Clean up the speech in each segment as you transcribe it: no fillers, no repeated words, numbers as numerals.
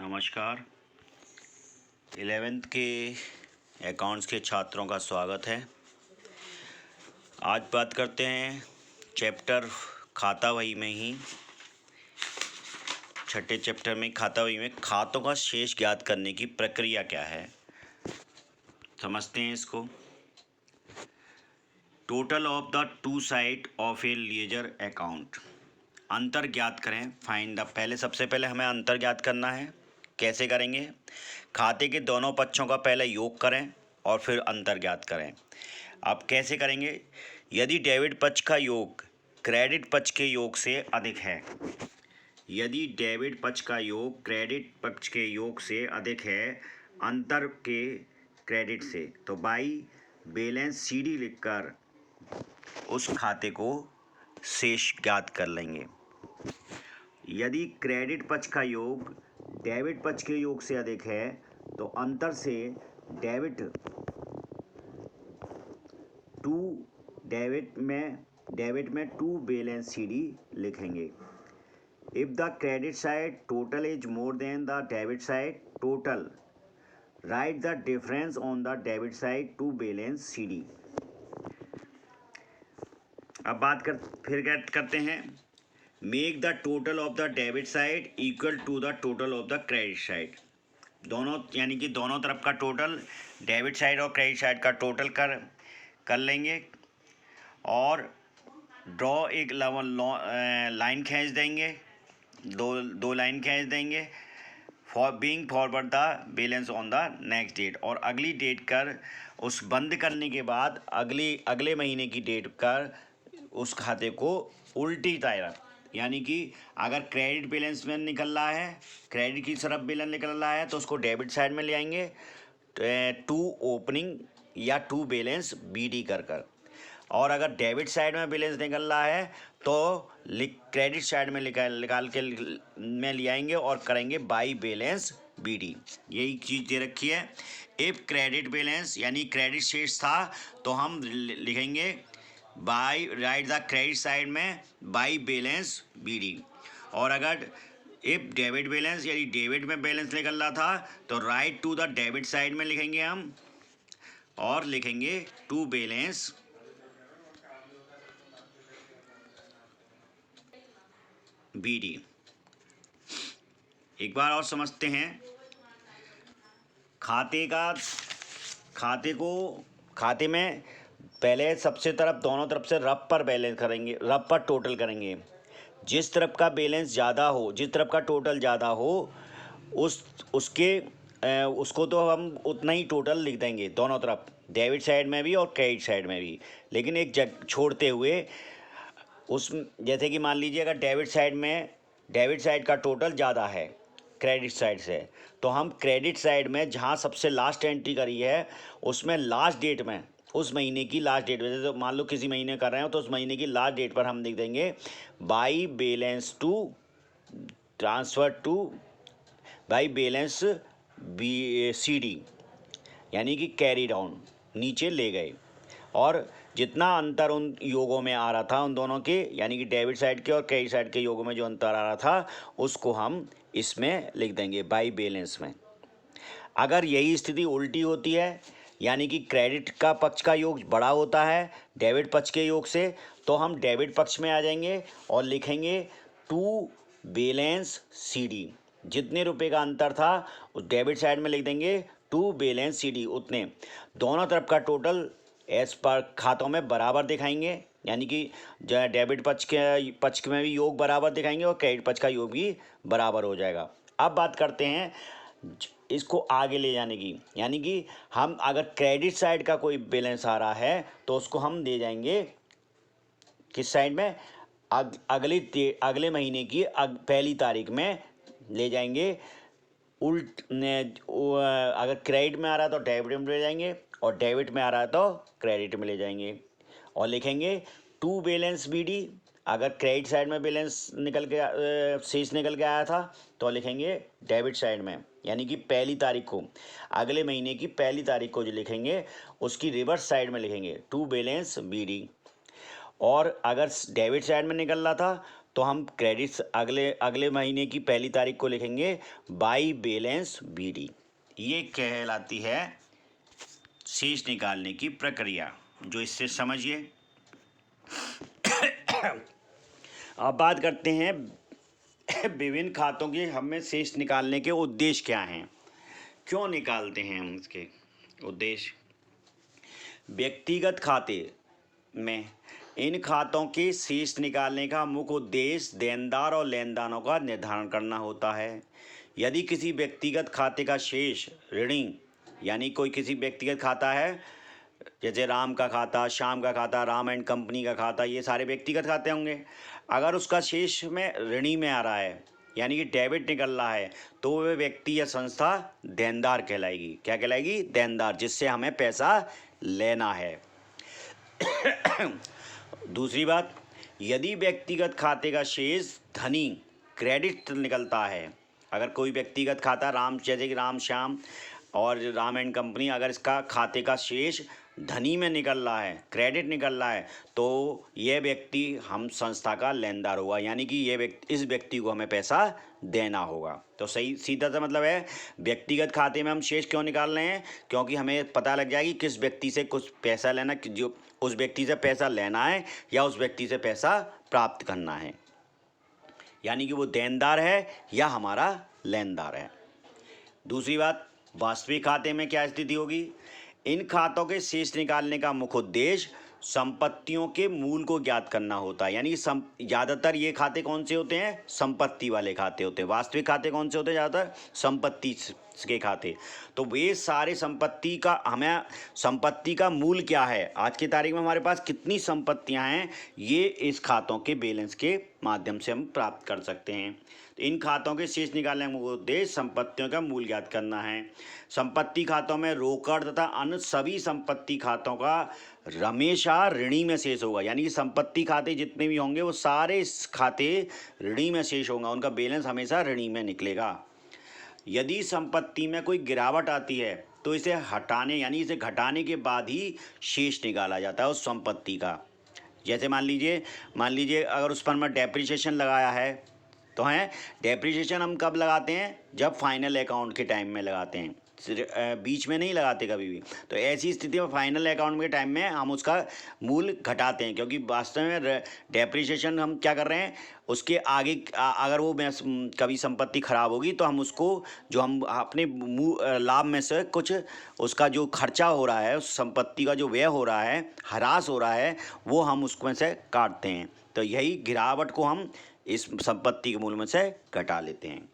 नमस्कार। 11th के accounts के छात्रों का स्वागत है। आज बात करते हैं चैप्टर खाता बही में ही, छठे चैप्टर में खाता बही में खातों का शेष ज्ञात करने की प्रक्रिया क्या है, समझते हैं इसको। Total of the two side of A ledger account, अंतर ज्ञात करें। फाइंड द, पहले सबसे पहले हमें अंतर ज्ञात करना है। कैसे करेंगे? खाते के दोनों पक्षों का पहले योग करें और फिर अंतर ज्ञात करें। अब कैसे करेंगे? यदि डेबिट पक्ष का योग क्रेडिट पक्ष के योग से अधिक है, यदि डेबिट पक्ष का योग क्रेडिट पक्ष के योग से अधिक है अंतर के क्रेडिट से, तो बाई बैलेंस सीडी लिखकर उस खाते को शेष ज्ञात कर लेंगे। यदि क्रेडिट पक्ष का योग डेबिट पक्ष के योग से अधिक है तो अंतर से डेबिट में टू बैलेंस सीडी लिखेंगे। If the credit side total is more than the debit side total, right the difference on the debit side to balance CD. अब फिर करते हैं, make the total of the debit side equal to the total of the credit side. दोनों यानी कि दोनों तरफ का टोटल, डेबिट साइड और क्रेडिट साइड का टोटल कर लेंगे और ड्रॉ एक लाइन खींच देंगे, दो लाइन खींच देंगे for being forward the balance on the next date, और अगली डेट कर उस बंद करने के बाद अगले महीने की डेट कर उस खाते को उल्टी तरफ, यानी कि अगर क्रेडिट बैलेंस में निकल रहा है, क्रेडिट की तरफ बैलेंस निकल रहा है तो उसको डेबिट साइड में ले आएंगे टू ओपनिंग या टू बैलेंस बीडी कर, और अगर डेबिट साइड में बैलेंस निकल रहा है तो क्रेडिट साइड में निकाल के में ले आएंगे और करेंगे बाई बैलेंस बीडी। यही चीज़ दे रखी है। इफ क्रेडिट बैलेंस यानी क्रेडिट शेष था तो हम लिखेंगे by, right the credit side में बाई बैलेंस बीडी, और अगर इफ डेबिट बैलेंस यानी डेबिट में बैलेंस निकल रहा था तो right to the debit side में लिखेंगे हम और लिखेंगे टू बैलेंस बीडी। एक बार और समझते हैं। खाते में पहले सबसे दोनों तरफ से रफ पर बैलेंस करेंगे, रफ पर टोटल करेंगे। जिस तरफ का बैलेंस ज़्यादा हो, जिस तरफ का टोटल ज़्यादा हो उसको तो हम उतना ही टोटल लिख देंगे दोनों तरफ, डेबिट साइड में भी और क्रेडिट साइड में भी। लेकिन एक जगह छोड़ते हुए जैसे कि मान लीजिए अगर डेबिट साइड का टोटल ज़्यादा है क्रेडिट साइड से, तो हम क्रेडिट साइड में जहाँ सबसे लास्ट एंट्री करी है उसमें लास्ट डेट में, उस महीने की लास्ट डेट में, जैसे तो मान लो किसी महीने कर रहे हो तो उस महीने की लास्ट डेट पर हम लिख देंगे by balance to transfer to by balance CD, यानी कि कैरी डाउन, नीचे ले गए। और जितना अंतर उन योगों में आ रहा था उन दोनों के, यानी कि डेबिट साइड के और क्रेडिट साइड के योगों में जो अंतर आ रहा था उसको हम इसमें लिख देंगे बाई बैलेंस में। अगर यही स्थिति उल्टी होती है, यानी कि क्रेडिट का पक्ष का योग बड़ा होता है डेबिट पक्ष के योग से, तो हम डेबिट पक्ष में आ जाएंगे और लिखेंगे टू बैलेंस सीडी। जितने रुपए का अंतर था उस डेबिट साइड में लिख देंगे टू बैलेंस सीडी, उतने दोनों तरफ का टोटल एज पर खातों में बराबर दिखाएंगे, यानी कि डेबिट पक्ष में भी योग बराबर दिखाएंगे और क्रेडिट पक्ष का योग भी बराबर हो जाएगा। अब बात करते हैं इसको आगे ले जाने की, यानी कि हम अगर क्रेडिट साइड का कोई बैलेंस आ रहा है तो उसको हम दे जाएंगे किस साइड में, अगले महीने की पहली तारीख में ले जाएंगे। अगर क्रेडिट में आ रहा है तो डेबिट में ले जाएंगे और डेबिट में आ रहा है तो क्रेडिट में ले जाएंगे और लिखेंगे टू बैलेंस बीडी। अगर क्रेडिट साइड में बैलेंस शेष निकल के आया था तो लिखेंगे डेबिट साइड में, यानी कि पहली तारीख को, अगले महीने की पहली तारीख को जो लिखेंगे उसकी रिवर्स साइड में लिखेंगे टू बैलेंस बीडी। और अगर डेबिट साइड में निकल रहा था तो हम क्रेडिट्स अगले अगले महीने की पहली तारीख को लिखेंगे बाई बैलेंस बीडी। ये कहलाती है शेष निकालने की प्रक्रिया, जो इससे समझिए। अब बात करते हैं विभिन्न खातों के हमें शेष निकालने के उद्देश्य क्या हैं, क्यों निकालते हैं हम इसके उद्देश्य। व्यक्तिगत खाते में इन खातों के शेष निकालने का मुख्य उद्देश्य देनदार और लेनदारों का निर्धारण करना होता है। यदि किसी व्यक्तिगत खाते का शेष ऋणी, यानी कोई किसी व्यक्तिगत खाता है, जैसे राम का खाता, श्याम का खाता, राम एंड कंपनी का खाता, ये सारे व्यक्तिगत खाते होंगे। अगर उसका शेष में ऋणी में आ रहा है, यानी कि डेबिट निकल रहा है, तो वह व्यक्ति या संस्था देनदार कहलाएगी। क्या कहलाएगी? देनदार, जिससे हमें पैसा लेना है। दूसरी बात, यदि व्यक्तिगत खाते का शेष धनी क्रेडिट निकलता है, अगर कोई व्यक्तिगत खाता राम, जैसे कि राम श्याम और राम एंड कंपनी, अगर इसका खाते का शेष धनी में निकल रहा है, क्रेडिट निकल रहा है, तो यह व्यक्ति हम संस्था का लेनदार होगा, यानी कि ये व्यक्ति, इस व्यक्ति को हमें पैसा देना होगा। तो सही सीधा सा मतलब है, व्यक्तिगत खाते में हम शेष क्यों निकाल रहे हैं? क्योंकि हमें पता लग जाएगी किस व्यक्ति से कुछ पैसा लेना, जो उस व्यक्ति से पैसा लेना है या उस व्यक्ति से पैसा प्राप्त करना है, यानी कि वो देनदार है या हमारा लेनदार है। दूसरी बात, वास्तविक खाते में क्या स्थिति होगी? इन खातों के शेष निकालने का मुख्य उद्देश्य संपत्तियों के मूल को ज्ञात करना होता है, यानी ज़्यादातर ये खाते कौन से होते हैं? संपत्ति वाले खाते होते हैं। वास्तविक खाते कौन से होते हैं? ज़्यादातर संपत्ति के खाते। तो वे सारे संपत्ति का, हमें संपत्ति का मूल क्या है, आज की तारीख में हमारे पास कितनी संपत्तियां हैं, ये इस खातों के बैलेंस के माध्यम से हम प्राप्त कर सकते हैं। तो इन खातों के शेष निकालने का उद्देश्य संपत्तियों का मूल ज्ञात करना है। संपत्ति खातों में रोकड़ तथा अन्य सभी संपत्ति खातों का हमेशा ऋणी में शेष होगा, यानी कि संपत्ति खाते जितने भी होंगे वो सारे खाते ऋणी में शेष होंगे, उनका बैलेंस हमेशा ऋणी में निकलेगा। यदि संपत्ति में कोई गिरावट आती है तो इसे हटाने, यानी इसे घटाने के बाद ही शेष निकाला जाता है उस संपत्ति का। जैसे मान लीजिए अगर उस पर मैं डेप्रिसिएशन लगाया है, तो हैं डेप्रिसिएशन हम कब लगाते हैं? जब फाइनल अकाउंट के टाइम में लगाते हैं, बीच में नहीं लगाते कभी भी। तो ऐसी स्थिति में फाइनल अकाउंट के टाइम में हम उसका मूल घटाते हैं, क्योंकि वास्तव में डेप्रिसिएशन हम क्या कर रहे हैं, उसके आगे अगर वो कभी संपत्ति खराब होगी तो हम उसको, जो हम अपने लाभ में से कुछ उसका जो खर्चा हो रहा है, उस संपत्ति का जो व्यय हो रहा है, ह्रास हो रहा है, वो हम उसमें से काटते हैं। तो यही गिरावट को हम इस संपत्ति के मूल में से घटा लेते हैं।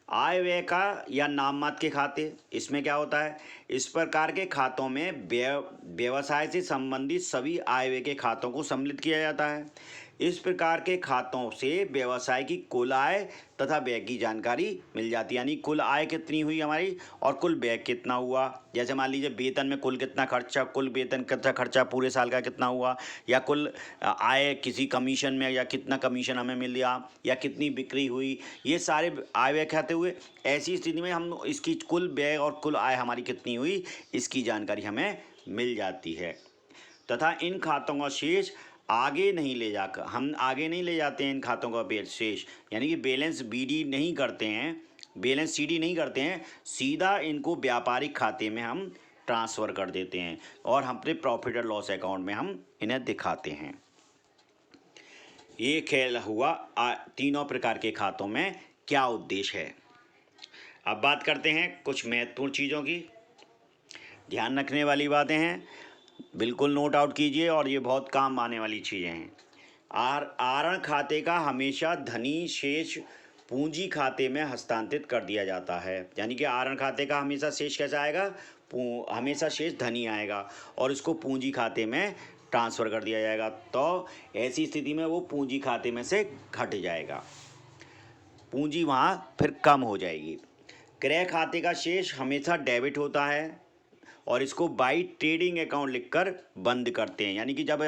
आय व्यय का या नाम मात्र के खाते, इसमें क्या होता है? इस प्रकार के खातों में व्यवसाय से संबंधित सभी आय व्यय के खातों को सम्मिलित किया जाता है। इस प्रकार के खातों से व्यवसाय की कुल आय तथा व्यय की जानकारी मिल जाती है, यानी कुल आय कितनी हुई हमारी और कुल व्यय कितना हुआ। जैसे मान लीजिए वेतन में कुल कितना खर्चा, कुल वेतन कितना खर्चा पूरे साल का कितना हुआ, या कुल आय किसी कमीशन में, या कितना कमीशन हमें मिल गया, या कितनी बिक्री हुई, ये सारे आय व्यय खाते हुए। ऐसी स्थिति में हम इसकी कुल व्यय और कुल आय हमारी कितनी हुई, इसकी जानकारी हमें मिल जाती है। तथा इन खातों का शेष आगे नहीं ले जाते हैं इन खातों का शेष, यानी कि बैलेंस बीडी नहीं करते हैं, बैलेंस सीडी नहीं करते हैं, सीधा इनको व्यापारिक खाते में हम ट्रांसफ़र कर देते हैं और अपने प्रॉफिट और लॉस अकाउंट में हम इन्हें दिखाते हैं। ये खेल हुआ तीनों प्रकार के खातों में क्या उद्देश्य है। अब बात करते हैं कुछ महत्वपूर्ण चीज़ों की, ध्यान रखने वाली बातें हैं, बिल्कुल नोट आउट कीजिए और ये बहुत काम आने वाली चीज़ें हैं। आहरण खाते का हमेशा धनी शेष पूंजी खाते में हस्तांतरित कर दिया जाता है, यानी कि आहरण खाते का हमेशा शेष कैसा आएगा? हमेशा शेष धनी आएगा और इसको पूंजी खाते में ट्रांसफ़र कर दिया जाएगा। तो ऐसी स्थिति में वो पूंजी खाते में से घट जाएगा, पूंजी वहाँ फिर कम हो जाएगी। क्रय खाते का शेष हमेशा डेबिट होता है और इसको बाई ट्रेडिंग अकाउंट लिखकर बंद करते हैं। यानी कि जब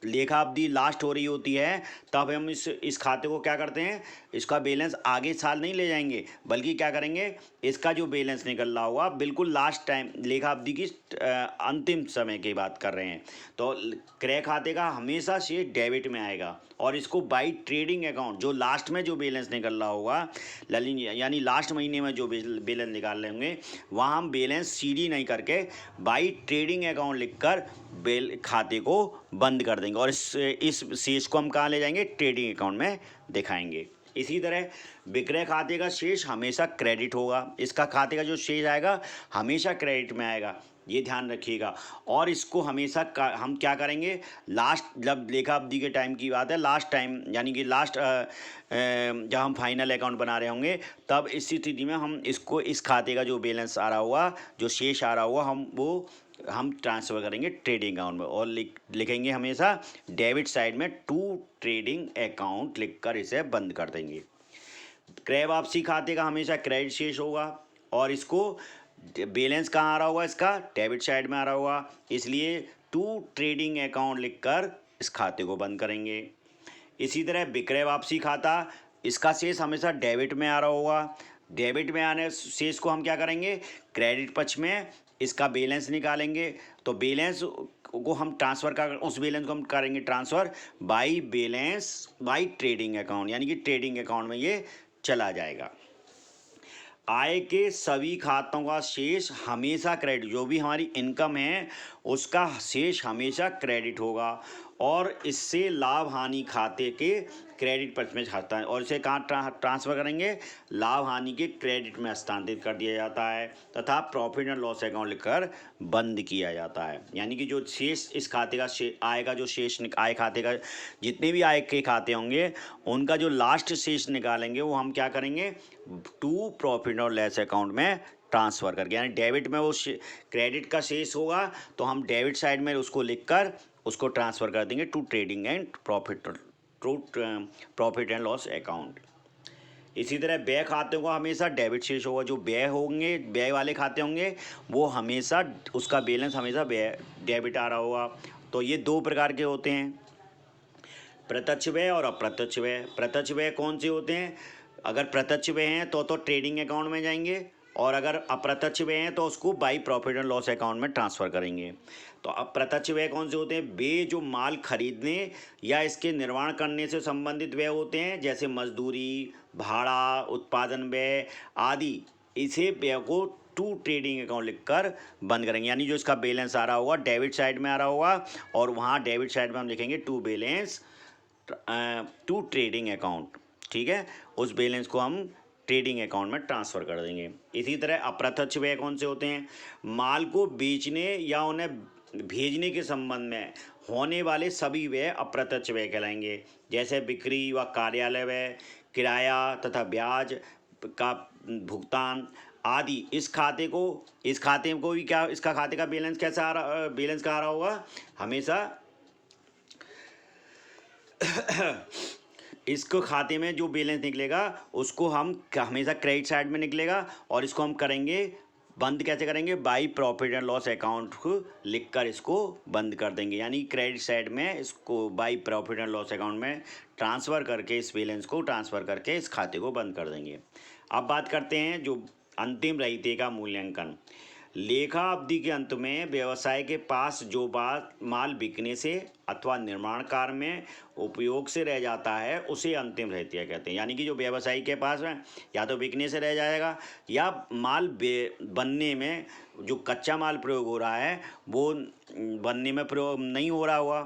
लेखा अवधि लास्ट हो रही होती है तब हम इस खाते को क्या करते हैं, इसका बैलेंस आगे साल नहीं ले जाएंगे, बल्कि क्या करेंगे, इसका जो बैलेंस निकल रहा हुआ बिल्कुल लास्ट टाइम लेखा अवधि की अंतिम समय की बात कर रहे हैं, तो क्रय खाते का हमेशा से डेबिट में आएगा और इसको बाई ट्रेडिंग अकाउंट जो लास्ट में जो बैलेंस निकल रहा होगा यानी लास्ट महीने में जो बैलेंस निकाल रहे होंगे वहाँ हम बैलेंस सीडी नहीं करके बाई ट्रेडिंग अकाउंट लिखकर खाते को बंद कर देंगे और इस शेष को हम कहाँ ले जाएंगे, ट्रेडिंग अकाउंट में दिखाएंगे। इसी तरह विक्रय खाते का शेष हमेशा क्रेडिट होगा, इसका खाते का जो शेष आएगा हमेशा क्रेडिट में आएगा, ये ध्यान रखिएगा। और इसको हमेशा हम क्या करेंगे, लास्ट जब लेखा अवधि के टाइम की बात है, लास्ट टाइम यानी कि लास्ट जब हम फाइनल अकाउंट बना रहे होंगे तब इस स्थिति में हम इसको इस खाते का जो बैलेंस आ रहा हुआ, जो शेष आ रहा हुआ, हम ट्रांसफ़र करेंगे ट्रेडिंग अकाउंट में और लिखेंगे हमेशा डेबिट साइड में टू ट्रेडिंग अकाउंट लिखकर इसे बंद कर देंगे। क्रय वापसी खाते का हमेशा क्रेडिट शेष होगा और इसको बैलेंस कहाँ आ रहा होगा, इसका डेबिट साइड में आ रहा होगा, इसलिए टू ट्रेडिंग अकाउंट लिखकर इस खाते को बंद करेंगे। इसी तरह विक्रय वापसी खाता, इसका शेष हमेशा डेबिट में आ रहा होगा, डेबिट में आने शेष को हम क्या करेंगे, क्रेडिट पक्ष में इसका बैलेंस निकालेंगे, तो बैलेंस को हम ट्रांसफ़र कर उस बैलेंस को हम करेंगे ट्रांसफ़र बाई ट्रेडिंग अकाउंट, यानी कि ट्रेडिंग अकाउंट में ये चला जाएगा। आय के सभी खातों का शेष हमेशा क्रेडिट, जो भी हमारी इनकम है उसका शेष हमेशा क्रेडिट होगा और इससे लाभ हानि खाते के क्रेडिट पक्ष में खाता है और इसे कहाँ ट्रांसफ़र करेंगे, लाभ हानि के क्रेडिट में हस्तांतरित कर दिया जाता है तथा प्रॉफिट एंड लॉस अकाउंट लिखकर बंद किया जाता है। यानी कि जो शेष इस खाते का आय का जो शेष आय खाते का जितने भी आय के खाते होंगे उनका जो लास्ट शेष निकालेंगे वो हम क्या करेंगे, टू प्रॉफिट और लॉस अकाउंट में ट्रांसफ़र करके, यानी डेबिट में वो क्रेडिट का शेष होगा तो हम डेबिट साइड में उसको लिखकर उसको ट्रांसफ़र कर देंगे to trading and profit and loss account. इसी तरह व्यय खाते को हमेशा डेबिट शेष होगा, जो व्यय होंगे व्यय वाले खाते होंगे वो हमेशा उसका बैलेंस हमेशा व्यय डेबिट आ रहा होगा। तो ये दो प्रकार के होते हैं, प्रत्यक्ष व्यय और अप्रत्यक्ष व्यय। प्रत्यक्ष व्यय कौन से होते हैं, अगर प्रत्यक्ष व्यय हैं तो ट्रेडिंग अकाउंट में जाएंगे और अगर अप्रत्यक्ष व्यय हैं तो उसको by profit and loss account में ट्रांसफ़र करेंगे। तो अप्रत्यक्ष व्यय कौन से होते हैं, वे जो माल खरीदने या इसके निर्माण करने से संबंधित व्यय होते हैं, जैसे मजदूरी, भाड़ा, उत्पादन व्यय आदि, इसे व्यय को टू ट्रेडिंग अकाउंट लिखकर बंद करेंगे। यानी जो इसका बैलेंस आ रहा होगा डेबिट साइड में आ रहा होगा और वहाँ डेबिट साइड में हम लिखेंगे टू ट्रेडिंग अकाउंट, ठीक है, उस बैलेंस को हम ट्रेडिंग अकाउंट में ट्रांसफ़र कर देंगे। इसी तरह अप्रत्यक्ष व्यय कौन से होते हैं, माल को बेचने या उन्हें भेजने के संबंध में होने वाले सभी व्यय अप्रत्यक्ष व्यय कहलाएंगे, जैसे बिक्री व कार्यालय व्यय, किराया तथा ब्याज का भुगतान आदि। इस खाते को भी क्या, इसका खाते का बैलेंस कैसा आ रहा, बैलेंस कहाँ आ रहा होगा, हमेशा इसको खाते में जो बैलेंस निकलेगा उसको हम हमेशा क्रेडिट साइड में निकलेगा और इसको हम करेंगे बंद, कैसे करेंगे, by profit and loss account को लिखकर इसको बंद कर देंगे। यानी क्रेडिट साइड में इसको by profit and loss account में ट्रांसफ़र करके इस बैलेंस को ट्रांसफ़र करके इस खाते को बंद कर देंगे। अब बात करते हैं जो अंतिम रहते का मूल्यांकन। लेखा अवधि के अंत में व्यवसाय के पास जो माल बिकने से अथवा निर्माण कार्य में उपयोग से रह जाता है उसे अंतिम रहतिया कहते हैं। यानी कि जो व्यवसायी के पास है या तो बिकने से रह जाएगा या माल बनने में जो कच्चा माल प्रयोग हो रहा है वो बनने में प्रयोग नहीं हो रहा हुआ,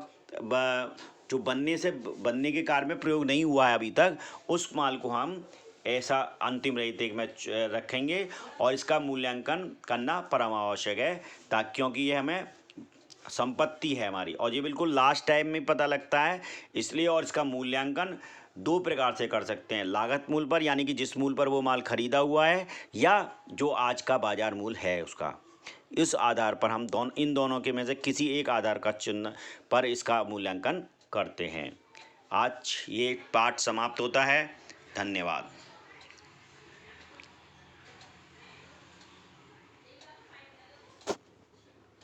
जो बनने के कार्य में प्रयोग नहीं हुआ है अभी तक, उस माल को हम ऐसा अंतिम रहते में रखेंगे और इसका मूल्यांकन करना परम आवश्यक है, ताकि क्योंकि ये हमें संपत्ति है हमारी और ये बिल्कुल लास्ट टाइम में पता लगता है इसलिए। और इसका मूल्यांकन दो प्रकार से कर सकते हैं, लागत मूल पर यानी कि जिस मूल पर वो माल खरीदा हुआ है या जो आज का बाजार मूल्य है उसका, इस आधार पर हम इन दोनों के में से किसी एक आधार का चिन्ह पर इसका मूल्यांकन करते हैं। आज ये पाठ समाप्त होता है। धन्यवाद।